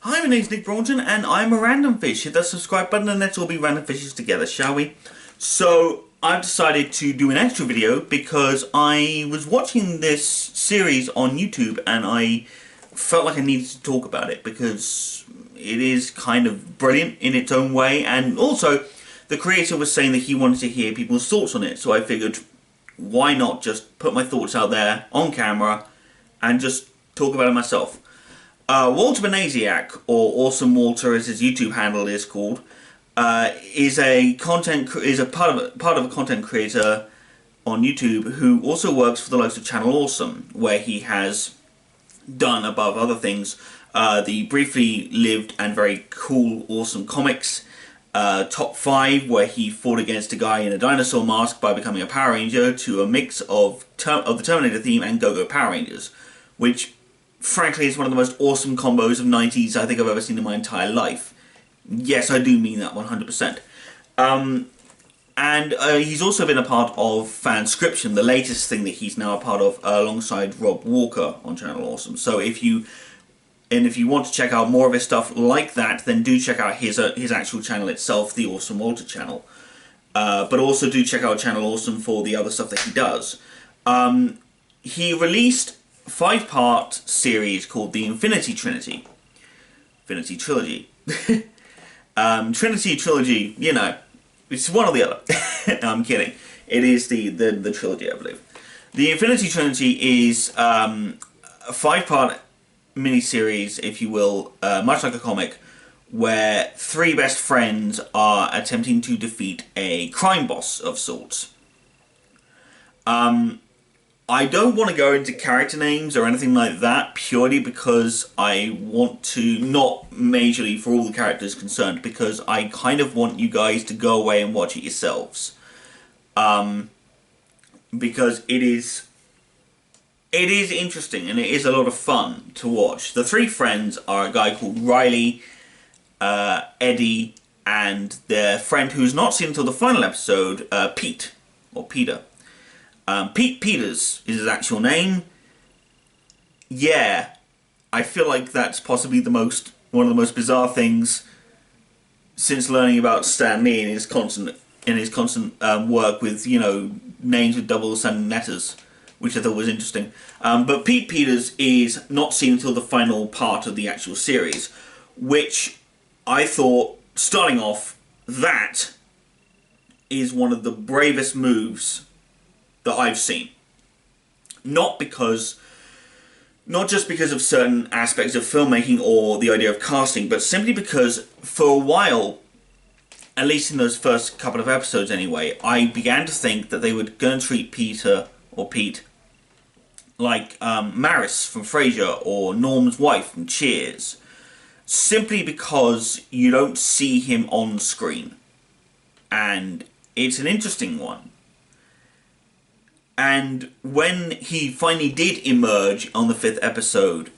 Hi, my name's Nick Broughton, and I'm a Randomfish. Hit that subscribe button and let's all be random fishes together, shall we? So, I've decided to do an extra video because I was watching this series on YouTube and I felt like I needed to talk about it because it is kind of brilliant in its own way, and also the creator was saying that he wanted to hear people's thoughts on it, so I figured why not just put my thoughts out there on camera and just talk about it myself. Walter Benasiak, or Awesome Walter as his YouTube handle is called, is part of a content creator on YouTube who also works for the likes of Channel Awesome, where he has done, above other things, the briefly lived and very cool Awesome Comics Top 5, where he fought against a guy in a dinosaur mask by becoming a Power Ranger, to a mix of the Terminator theme and Go-Go Power Rangers, which frankly is one of the most awesome combos of 90s I think I've ever seen in my entire life. Yes, I do mean that 100%. And he's also been a part of Fanscription, the latest thing that he's now a part of, alongside Rob Walker on Channel Awesome. So if you want to check out more of his stuff like that, then do check out his actual channel itself, the Awesome Walter channel. But also do check out Channel Awesome for the other stuff that he does. He released a 5-part series called the Infinity Trinity. Infinity Trilogy. Trinity Trilogy, you know, it's one or the other. No, I'm kidding. It is the trilogy, I believe. The Infinity Trinity is a 5-part miniseries, if you will, much like a comic, where 3 best friends are attempting to defeat a crime boss of sorts. I don't want to go into character names or anything like that, purely because I want to, not majorly for all the characters concerned, because I kind of want you guys to go away and watch it yourselves. Because it is interesting and it is a lot of fun to watch. The 3 friends are a guy called Riley, Eddie, and their friend who's not seen until the final episode, Pete, or Peter. Pete Peters is his actual name. Yeah, I feel like that's possibly one of the most bizarre things since learning about Stan Lee in his constant work with, you know, names with double-sounding letters, which I thought was interesting. But Pete Peters is not seen until the final part of the actual series, which I thought, starting off, that is one of the bravest moves that I've seen. Not just because of certain aspects of filmmaking or the idea of casting, but simply because for a while, at least in those first couple of episodes anyway, I began to think that they were going to treat Peter, or Pete, like Maris from Frasier or Norm's wife from Cheers, simply because you don't see him on screen. And it's an interesting one. And when he finally did emerge on the 5th episode,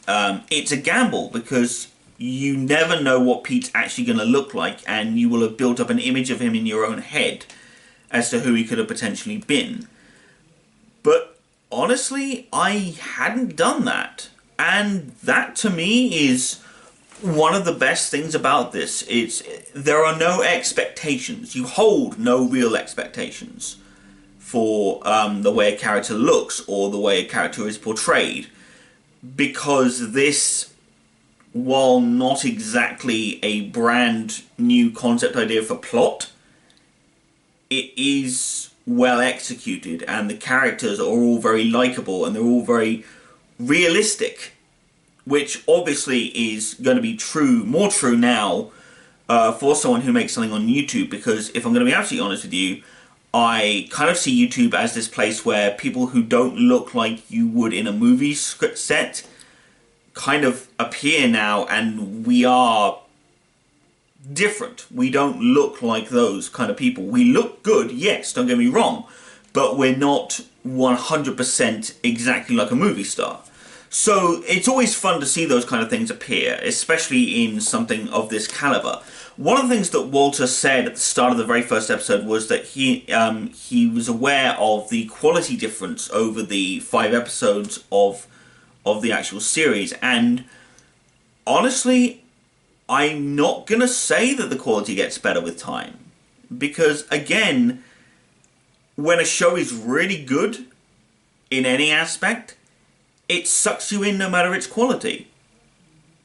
it's a gamble because you never know what Pete's actually going to look like, and you will have built up an image of him in your own head as to who he could have potentially been. But honestly, I hadn't done that. And that to me is one of the best things about this. There are no expectations. You hold no real expectations for the way a character looks or the way a character is portrayed, because this, while not exactly a brand new concept idea for plot, it is well executed, and the characters are all very likable and they're all very realistic, which obviously is going to be more true now for someone who makes something on YouTube, because if I'm going to be absolutely honest with you, I kind of see YouTube as this place where people who don't look like you would in a movie script set kind of appear now, and we are different. We don't look like those kind of people. We look good, yes, don't get me wrong, but we're not 100% exactly like a movie star. So it's always fun to see those kind of things appear, especially in something of this caliber. One of the things that Walter said at the start of the very first episode was that he was aware of the quality difference over the 5 episodes of the actual series, and honestly, I'm not going to say that the quality gets better with time. Because, again, when a show is really good in any aspect, it sucks you in no matter its quality.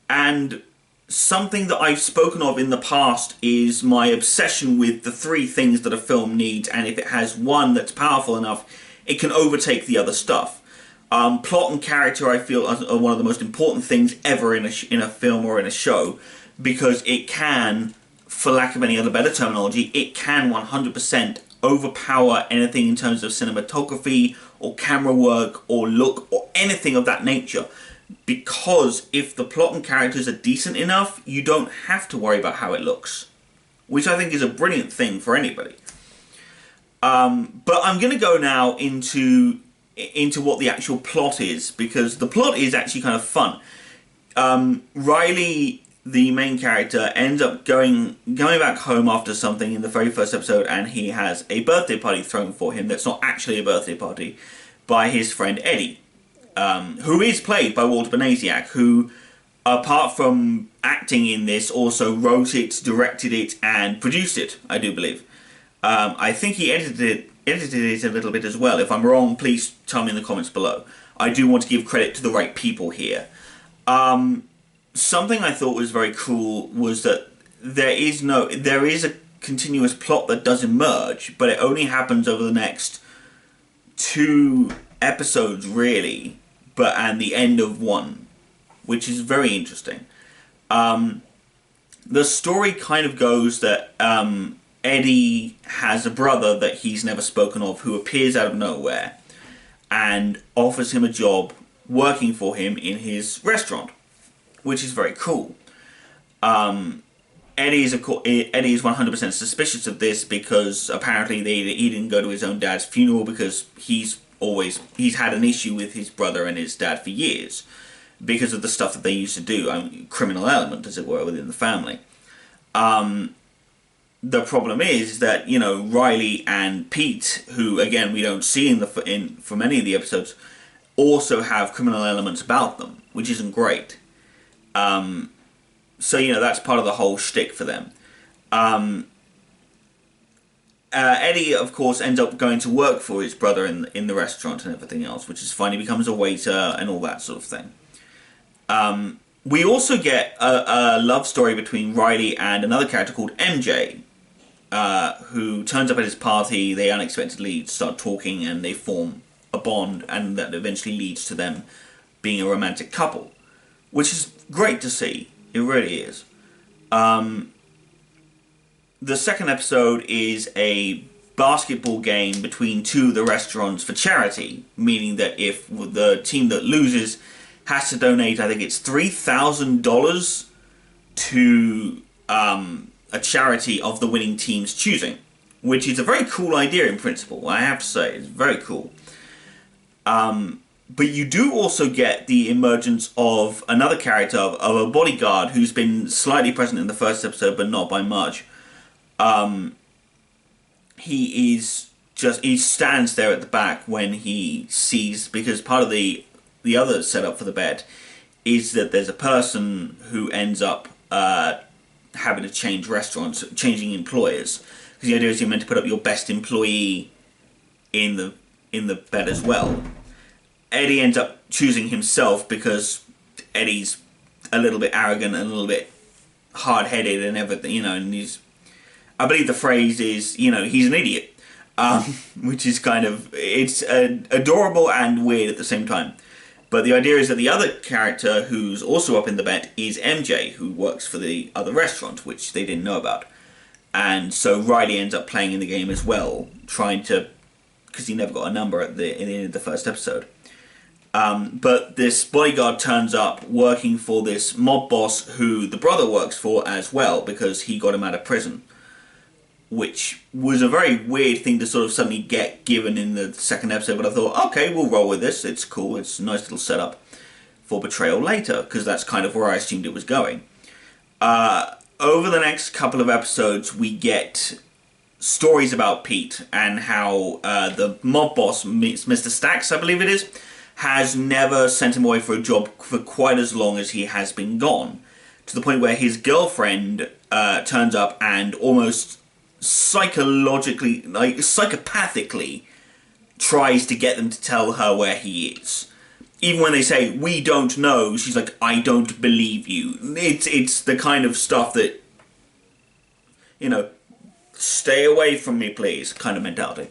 And something that I've spoken of in the past is my obsession with the three things that a film needs, and if it has one that's powerful enough, it can overtake the other stuff. Plot and character, I feel, are one of the most important things ever in a film or in a show, because it can, for lack of any other better terminology, it can 100% overpower anything in terms of cinematography or camera work or look or anything of that nature. Because if the plot and characters are decent enough, you don't have to worry about how it looks, which I think is a brilliant thing for anybody. But I'm going to go now into what the actual plot is, because the plot is actually kind of fun. Riley, the main character, ends up going back home after something in the very first episode, and he has a birthday party thrown for him that's not actually a birthday party, by his friend Eddie, who is played by Walter Benasiak, who, apart from acting in this, also wrote it, directed it, and produced it, I do believe. I think he edited it a little bit as well. If I'm wrong, please tell me in the comments below. I do want to give credit to the right people here. Something I thought was very cool was that there is a continuous plot that does emerge, but it only happens over the next 2 episodes, really, and the end of one, which is very interesting. The story kind of goes that Eddie has a brother that he's never spoken of who appears out of nowhere and offers him a job working for him in his restaurant, which is very cool. Eddie is 100% suspicious of this because apparently he didn't go to his own dad's funeral because he's had an issue with his brother and his dad for years because of the stuff that they used to do, criminal element, as it were, within the family. The problem is that, Riley and Pete, who, again, we don't see for many of the episodes, also have criminal elements about them, which isn't great. So, that's part of the whole shtick for them. Eddie, of course, ends up going to work for his brother in the restaurant and everything else, which is fine. He becomes a waiter and all that sort of thing. We also get a love story between Riley and another character called MJ, who turns up at his party. They unexpectedly start talking and they form a bond, and that eventually leads to them being a romantic couple, which is great to see. It really is. The second episode is a basketball game between 2 of the restaurants for charity, meaning that if the team that loses has to donate, I think it's $3,000 to a charity of the winning team's choosing, which is a very cool idea in principle, I have to say. It's very cool. But you do also get the emergence of another character, of a bodyguard who's been slightly present in the first episode, but not by much. He stands there at the back when he sees, because part of the other setup for the bet is that there's a person who ends up having to change restaurants, changing employers. Because the idea is you're meant to put up your best employee in the bet as well. Eddie ends up choosing himself because Eddie's a little bit arrogant and a little bit hard-headed and everything, and I believe the phrase is, he's an idiot. Which is it's adorable and weird at the same time. But the idea is that the other character who's also up in the bet is MJ, who works for the other restaurant, which they didn't know about. And so Riley ends up playing in the game as well, because he never got a number in the end of the first episode. But this bodyguard turns up working for this mob boss who the brother works for as well, because he got him out of prison. Which was a very weird thing to sort of suddenly get given in the second episode, but I thought, okay, we'll roll with this. It's cool. It's a nice little setup for betrayal later, because that's kind of where I assumed it was going. Over the next couple of episodes, we get stories about Pete and how the mob boss, Mr. Stacks, I believe it is, has never sent him away for a job for quite as long as he has been gone. to the point where his girlfriend turns up and almost psychologically, like psychopathically, tries to get them to tell her where he is. Even when they say, "We don't know," she's like, "I don't believe you." It's the kind of stuff that, stay away from me, please, kind of mentality.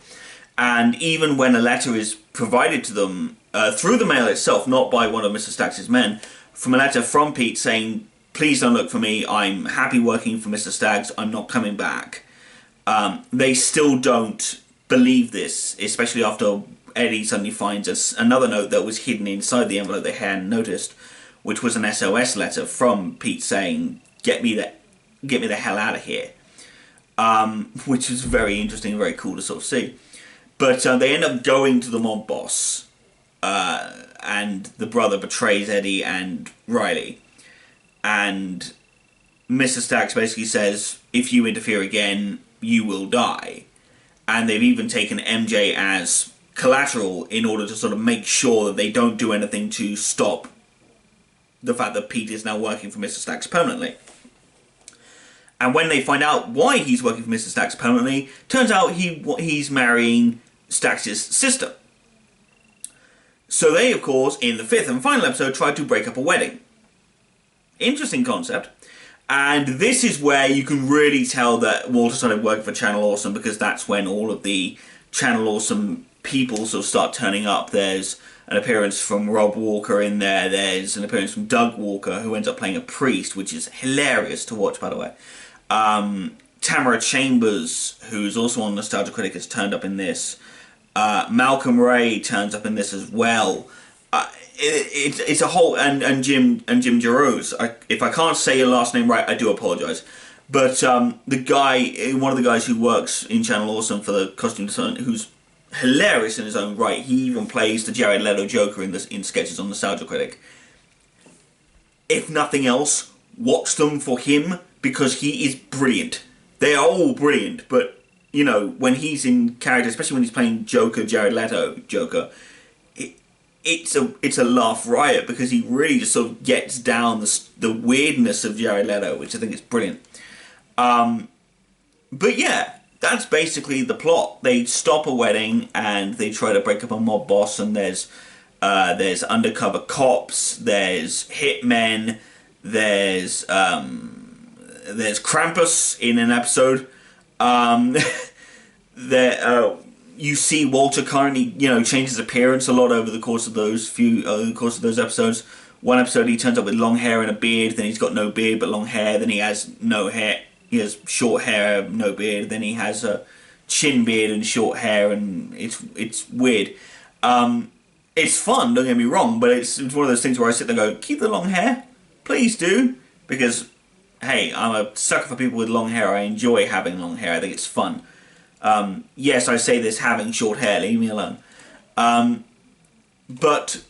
And even when a letter is provided to them through the mail itself, not by one of Mr. Stax's men, from a letter from Pete saying, "Please don't look for me, I'm happy working for Mr. Staggs, I'm not coming back," they still don't believe this, especially after Eddie suddenly finds another note that was hidden inside the envelope they hadn't noticed, which was an SOS letter from Pete saying, get me the hell out of here. Which was very interesting and very cool to sort of see. But they end up going to the mob boss, and the brother betrays Eddie and Riley. And Mr. Staggs basically says, "If you interfere again, you will die." And they've even taken MJ as collateral in order to sort of make sure that they don't do anything to stop the fact that Pete is now working for Mr. Staggs permanently. And when they find out why he's working for Mr. Staggs permanently, turns out he's marrying Staggs' sister. So they, of course, in the 5th and final episode, tried to break up a wedding. Interesting concept. And this is where you can really tell that Walter started working for Channel Awesome, because that's when all of the Channel Awesome people sort of start turning up. There's an appearance from Rob Walker in there. There's an appearance from Doug Walker, who ends up playing a priest, which is hilarious to watch, by the way. Tamara Chambers, who's also on Nostalgia Critic, has turned up in this. Malcolm Ray turns up in this as well. It's a whole, and Jim Jarose. If I can't say your last name right, I do apologise. But the guy, one of the guys who works in Channel Awesome for the costume design, who's hilarious in his own right. He even plays the Jared Leto Joker in sketches on Nostalgia Critic. If nothing else, watch them for him, because he is brilliant. They are all brilliant, but when he's in character, especially when he's playing Joker, Jared Leto Joker, it's a laugh riot, because he really just sort of gets down the weirdness of Jared Leto, which I think is brilliant. But yeah, that's basically the plot. They stop a wedding and they try to break up a mob boss, and there's undercover cops, there's hitmen, there's Krampus in an episode. You see Walter currently, change his appearance a lot over the course of those episodes. One episode he turns up with long hair and a beard, then he's got no beard but long hair, then he has no hair, he has short hair, no beard, then he has a chin beard and short hair, and it's weird. It's fun, don't get me wrong, but it's one of those things where I sit there and go, keep the long hair, please do, because hey, I'm a sucker for people with long hair. I enjoy having long hair. I think it's fun. Yes, I say this having short hair. Leave me alone. But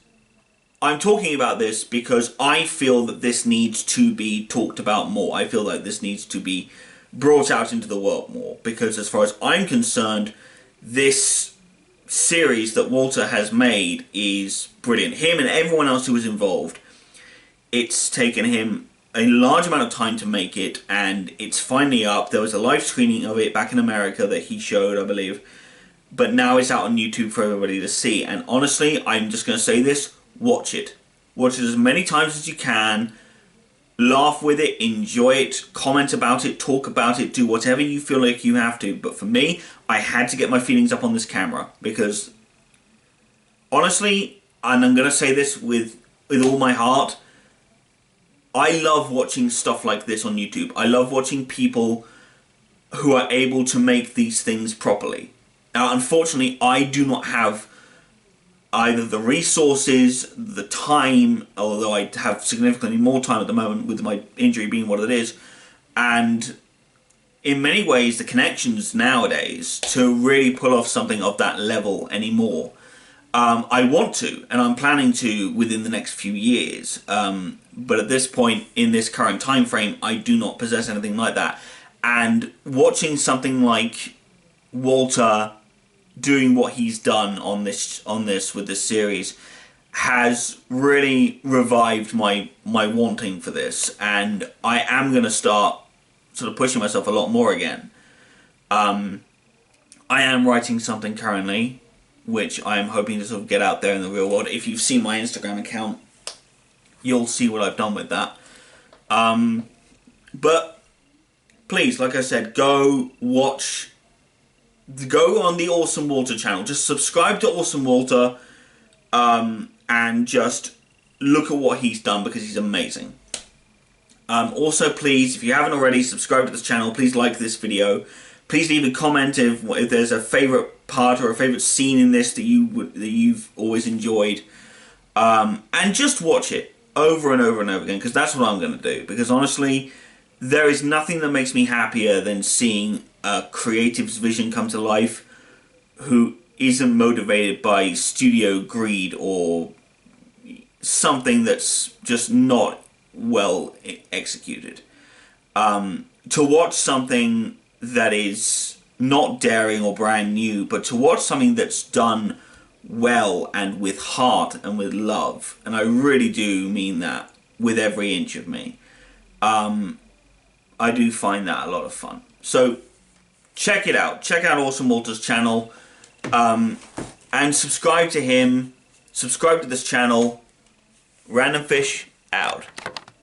I'm talking about this because I feel that this needs to be talked about more. I feel like this needs to be brought out into the world more. Because as far as I'm concerned, this series that Walter has made is brilliant. Him and everyone else who was involved. It's taken him a large amount of time to make it, and it's finally up. There was a live screening of it back in America that he showed, I believe, but now it's out on YouTube for everybody to see. And honestly, I'm just going to say this, watch it. Watch it as many times as you can, laugh with it, enjoy it, comment about it, talk about it, do whatever you feel like you have to. But for me, I had to get my feelings up on this camera, because honestly, and I'm going to say this with all my heart, I love watching stuff like this on YouTube. I love watching people who are able to make these things properly. Now, unfortunately, I do not have either the resources, the time, although I have significantly more time at the moment with my injury being what it is, and in many ways the connections nowadays to really pull off something of that level anymore. I want to, and I'm planning to within the next few years. But at this point, in this current time frame, I do not possess anything like that. And watching something like Walter doing what he's done on this with this series, has really revived my wanting for this, and I am going to start sort of pushing myself a lot more again. I am writing something currently, which I am hoping to sort of get out there in the real world. If you've seen my Instagram account, you'll see what I've done with that. But please, like I said, go on the Awesome Walter channel. Just subscribe to Awesome Walter, and just look at what he's done, because he's amazing. Also, please, if you haven't already, subscribe to this channel. Please like this video. Please leave a comment if there's a favourite part or a favourite scene in this that you've always enjoyed. And just watch it over and over and over again, because that's what I'm going to do. Because honestly, there is nothing that makes me happier than seeing a creative's vision come to life who isn't motivated by studio greed or something that's just not well executed. To watch something that is not daring or brand new, but to watch something that's done well and with heart and with love, and I really do mean that with every inch of me, I do find that a lot of fun. So check it out. Check out Awesome Walter's channel, and subscribe to him. Subscribe to this channel. Randomfish out.